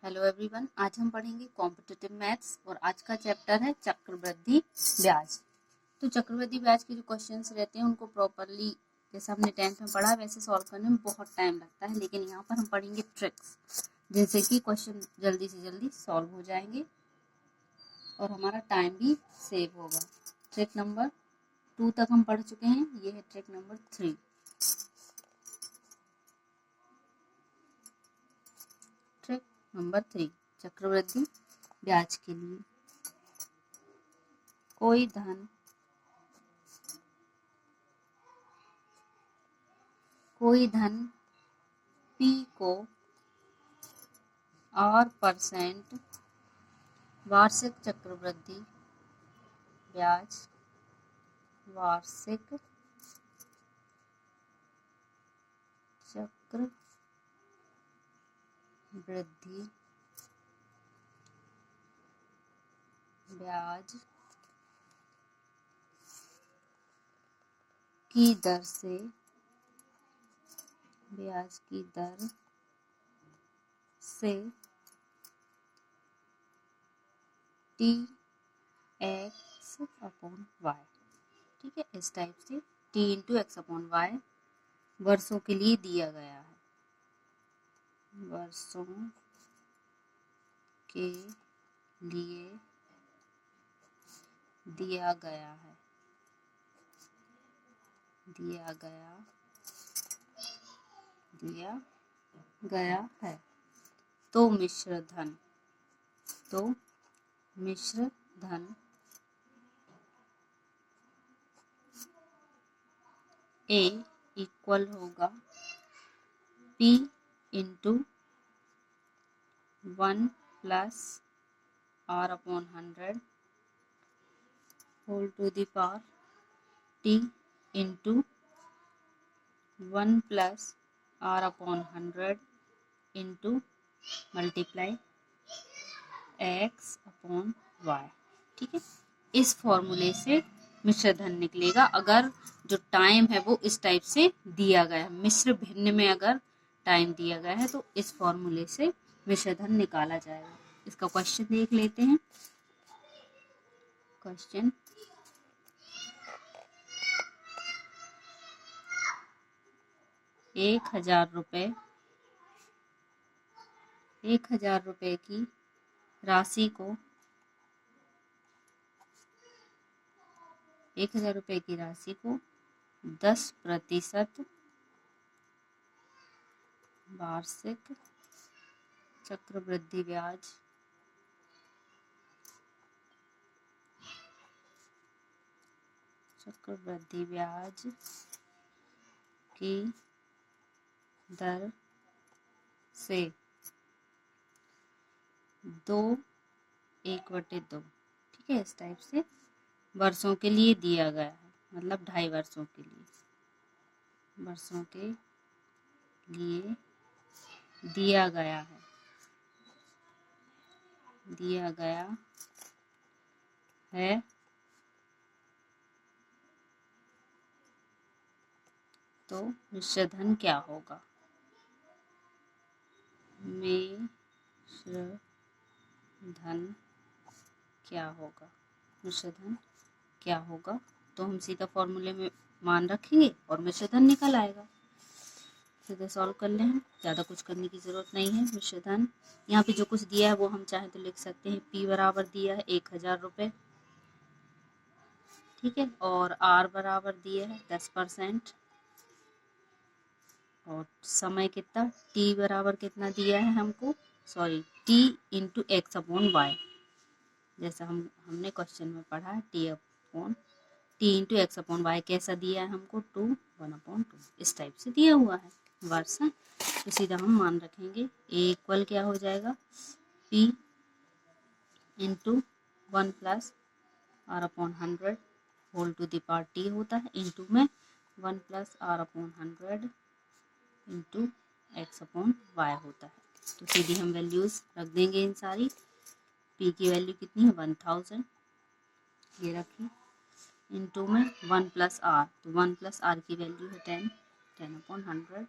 Hello everyone, आज हम पढ़ेंगे कॉम्पिटिटिव मैथ्स और आज का चैप्टर है चक्रवृद्धि ब्याज। तो चक्रवृद्धि ब्याज के जो क्वेश्चंस रहते हैं उनको प्रॉपरली जैसे हमने 10th में पढ़ा वैसे सॉल्व करने में बहुत टाइम लगता है, लेकिन यहाँ पर हम पढ़ेंगे ट्रिक्स जिनसे कि क्वेश्चन जल्दी से जल्दी सॉल्व हो जाएंगे और हमारा टाइम भी सेव होगा। ट्रिक नंबर 2 तक हम पढ़ चुके हैं, ये है ट्रिक नंबर 3। ट्रिक नंबर 3, चक्रवृद्धि ब्याज के लिए कोई धन P को R% वार्षिक चक्रवृद्धि ब्याज ब्याज की दर से T/X/Y, ठीक है, इस टाइप से T/X/Y वर्षों के लिए दिया गया है, वर्षों के लिए दिया गया है। तो मिश्र धन A इक्वल होगा P into 1 plus R/100 whole to the power T into 1 plus R/100 into multiply X/Y, ठीक है। इस फॉर्मूले से मिश्र धन निकलेगा अगर जो टाइम है वो इस टाइप से दिया गया है, मिश्र भिन्न में अगर टाइम दिया गया है तो इस फॉर्मूले से मिश्र धन निकाला जाएगा। इसका क्वेश्चन देख लेते हैं। क्वेश्चन 1000 रुपए की राशि को 10% वार्षिक चक्रवृद्धि ब्याज की दर से 2/1/2, ठीक है, इस टाइप से वर्षों के लिए दिया गया है, मतलब 2.5 वर्षों के लिए दिया गया है। तो मिश्र धन क्या होगा? मिश्र धन क्या होगा? तो हम सीधा फॉर्मूले में मान रखेंगे और मिश्र धन निकल आएगा। सीधे सॉल्व कर लें, हम ज़्यादा कुछ करने की ज़रूरत नहीं है। मिश्र धन यहाँ पे जो कुछ दिया है वो हम चाहें तो लिख सकते हैं। P बराबर दिया है 1000 रुपये, ठीक है, और R बराबर दिया है 10%, और समय कितना, T बराबर कितना दिया है हमको, T इंटू X/Y, जैसा हमने क्वेश्चन में पढ़ा है T इंटू X/Y कैसा दिया है हमको 1/2, इस टाइप से दिया हुआ है वर्ष है। तो सीधा हम मान रखेंगे A इक्वल क्या हो जाएगा, P into 1 plus R/100 whole to the power T होता है, इंटू में 1 प्लस R/100 इंटू X/Y होता है। तो सीधी हम वैल्यूज रख देंगे इन सारी। P की वैल्यू कितनी है 1000, ये रखी, इंटू में 1 प्लस R, तो 1 प्लस R की वैल्यू है 10/100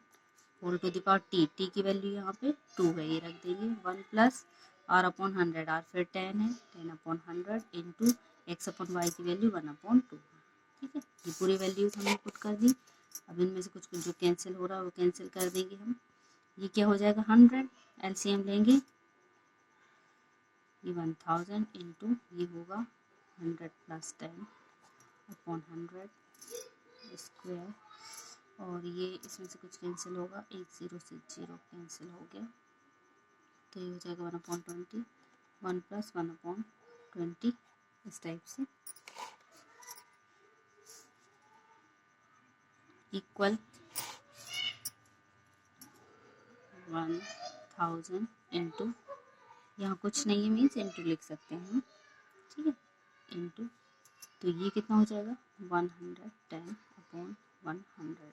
whole to the power T की वैल्यू यहाँ पे 2 है, ये रख देंगे 1 प्लस आर अपॉन 100, आर फिर 10 है 10 upon 100 into x upon y की वैल्यू 1 अपॉन 2 है। ठीक है, ये पूरी वैल्यूज हमने पुट कर दी। अब इनमें से कुछ कुछ जो कैंसिल हो रहा है वो कैंसिल कर देंगे हम। ये क्या हो जाएगा 100, एलसीएम लेंगे, ये 1000 इंटू ये होगा 100 प्लस 10 अपॉन 100 स्क्वायर, और ये इसमें से कुछ कैंसिल होगा, 1 0 से 0 कैंसिल हो गया, तो ये हो जाएगा 1 अपॉन 20, 1 प्लस 1 अपॉन 20, इस टाइप से इक्वल 1000 इंटू, यहाँ कुछ नहीं है मीन्स इंटू लिख सकते हैं हम, ठीक है, इंटू, तो ये कितना हो जाएगा 110 अपॉन 100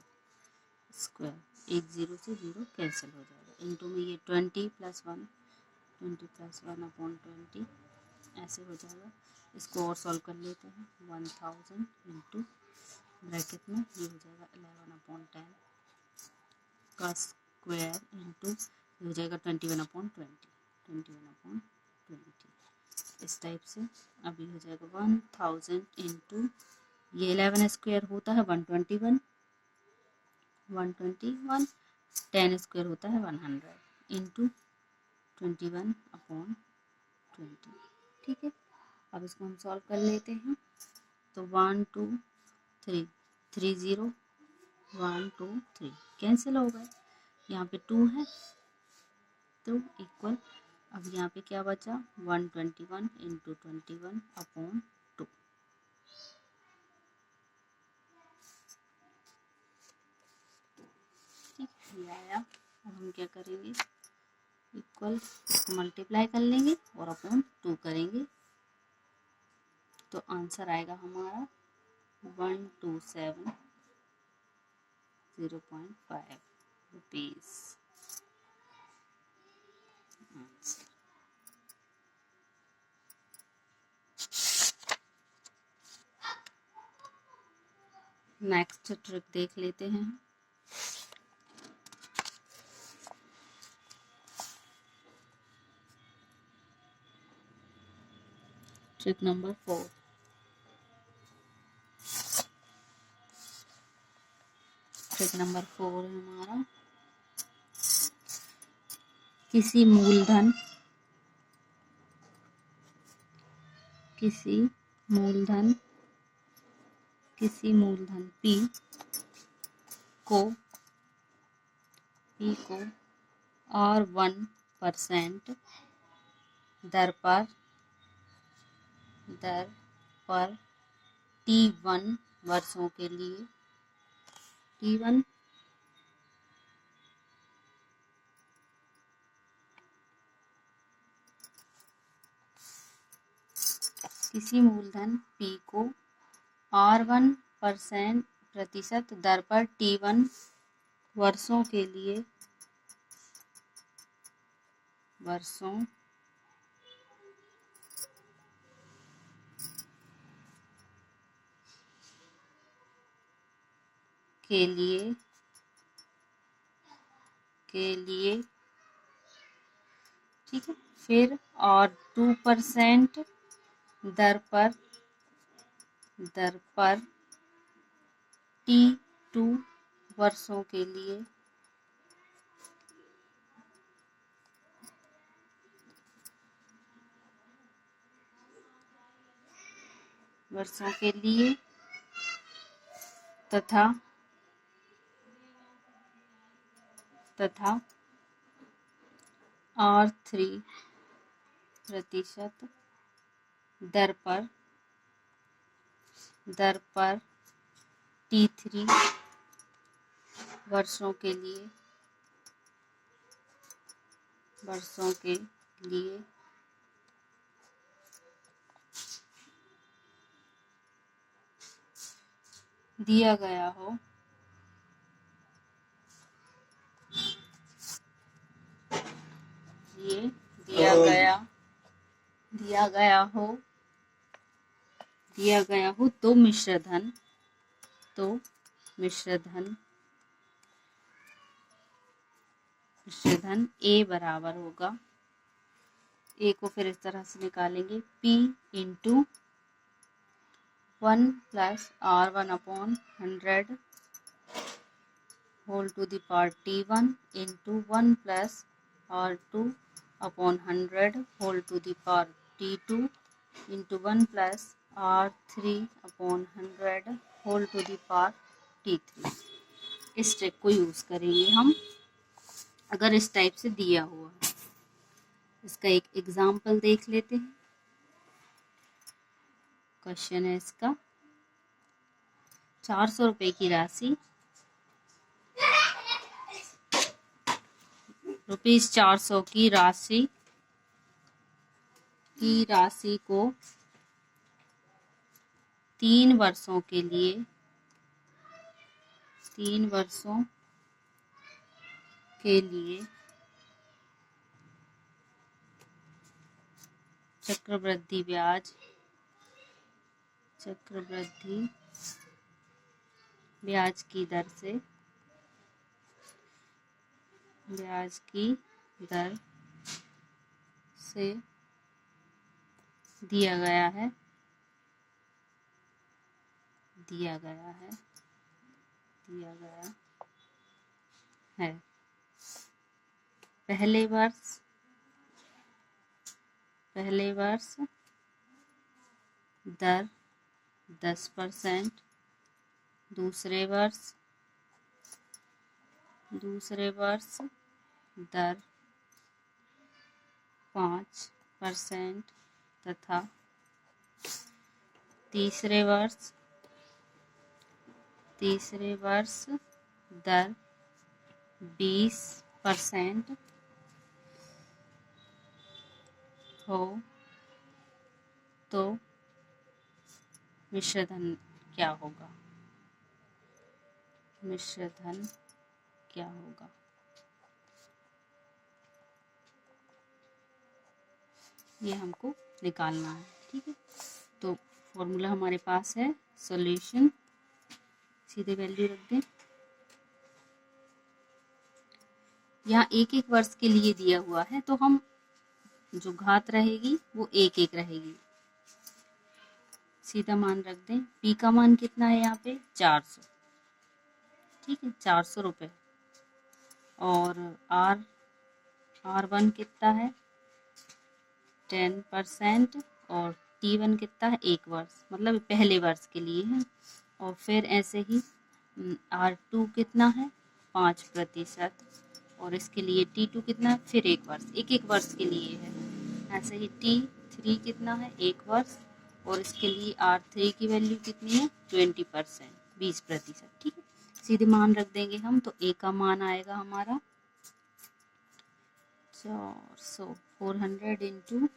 स्क्वायर, 1 0 से 0 कैंसिल हो जाएगा, इंटू में ये 20 प्लस 1 अपॉन 20 ऐसे हो जाएगा। इसको और सॉल्व कर लेते हैं, 1000 इंटू ब्रैकेट में ये हो जाएगा 11 अपॉन 10 का स्क्वायर इंटू ये हो जाएगा 21 अपॉन 20 इस टाइप से। अब ये हो जाएगा 1000 इंटू ये 11 स्क्वायर होता है 121, 10 स्क्वायर होता है 100 इंटू 21 अपॉन 20। ठीक है, अब इसको हम सॉल्व कर लेते हैं, तो 1 2 3 3 0 1 2 3 कैंसिल हो गए, यहाँ पे 2 है तो इक्वल, अब यहाँ पे क्या बचा 121 इंटू 21 अपॉन 2। ठीक, ये आया। अब हम क्या करेंगे, इक्वल इसको मल्टीप्लाई कर लेंगे और अपॉन 2 करेंगे, तो आंसर आएगा हमारा 127.05 रुपीज़ आंसर। नेक्स्ट ट्रिक देख लेते हैं। ट्रिक नंबर 4, ट्रिक नंबर 4 है हमारा, किसी मूलधन P को और 1% दर पर T1 वर्षों के लिए T1 किसी मूलधन P को और 1% प्रतिशत दर पर T1 वर्षों के लिए ठीक है, फिर और 2% दर पर T2 वर्षों के लिए तथा और 3% दर पर T3 वर्षों के लिए दिया गया हो, तो मिश्रधन मिश्रधन ए बराबर होगा, ए को फिर इस तरह से निकालेंगे, P into 1 plus R1/100 whole to the power T1 into 1 plus R2/100 whole to the power T2 into 1 plus R3/100 whole to the power T3। इस ट्रिक को यूज़ करेंगे हम अगर इस टाइप से दिया हुआ है। इसका एक एग्जाम्पल देख लेते हैं। क्वेश्चन है इसका, 400 रुपये की राशि, ₹400 की राशि को 3 वर्षों के लिए चक्रवृद्धि ब्याज की दर से दिया गया है। पहले वर्ष दर 10%, दूसरे वर्ष दर 5% तथा तीसरे वर्ष दर 20% हो तो मिश्रधन क्या होगा? ये हमको निकालना है। ठीक है, तो फॉर्मूला हमारे पास है, सॉल्यूशन, सीधे वैल्यू रख दें। यहाँ एक एक वर्ष के लिए दिया हुआ है तो हम जो घात रहेगी वो एक एक रहेगी, सीधा मान रख दें। P का मान कितना है यहाँ पे? 400। ठीक है, 400 रुपये। और R1 कितना है? 10%। और T1 कितना है? 1 वर्ष, मतलब पहले वर्ष के लिए है। और फिर ऐसे ही R2 कितना है? 5%। और इसके लिए T2 कितना है? फिर 1 वर्ष, एक वर्ष के लिए है। ऐसे ही T3 कितना है? 1 वर्ष। और इसके लिए R3 की वैल्यू कितनी है? 20%, 20%। ठीक है, सीधे मान रख देंगे हम, तो A का मान आएगा हमारा 400 into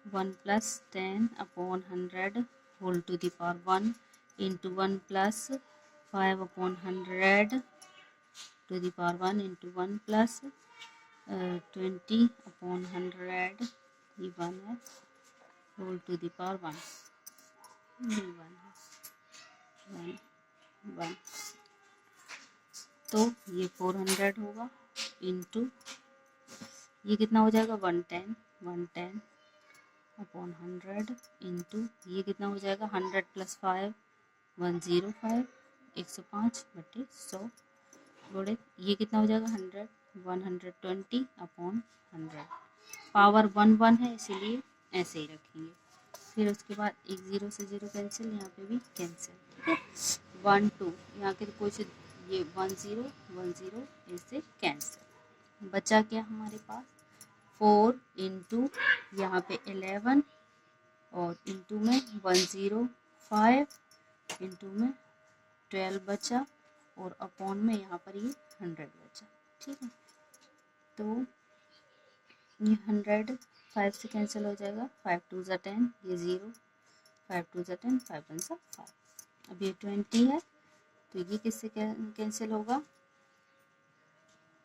1 plus 10/100 whole to the power 1 into 1 plus 5/100 to the power 1 into 1 plus 20/100, ये 1 है, होल टू द पावर 1, ये 1 तो ये 400 होगा इंटू ये कितना हो जाएगा? 110/100 इंटू ये कितना हो जाएगा? 100 प्लस 5 105, 105/100 जोड़े ये कितना हो जाएगा? 100 120/100। पावर 1 है इसीलिए ऐसे ही रखेंगे। फिर उसके बाद एक 0 से 0 कैंसिल, यहाँ पे भी कैंसिल। ठीक है, 1 2 यहाँ के कोई से ये 1 0 ऐसे कैंसिल। बचा क्या हमारे पास? 4 इंटू यहाँ पे 11 और इंटू में 105 इंटू में 12 बचा और अपॉन में यहाँ पर ये 100 बचा। ठीक है, तो ये 100 5 से कैंसिल हो जाएगा, 5 2 ज़ा 10, ये 0, 5 2 ज़ा 10, 5 1 ज़ा 5। अब ये 20 है तो ये किससे कैंसिल होगा?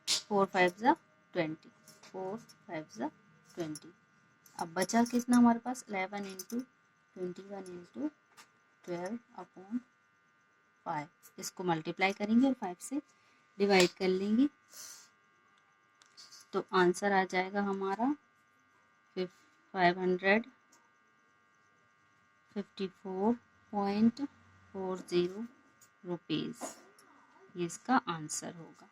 4 5 ज़ा 20, 4 5 ज़ा 20। अब बचा कितना हमारे पास? 11 इंटू 21 इंटू 12/5। इसको मल्टीप्लाई करेंगे और 5 से डिवाइड कर लेंगे। तो आंसर आ जाएगा हमारा 554.40 रुपीज़, ये इसका आंसर होगा।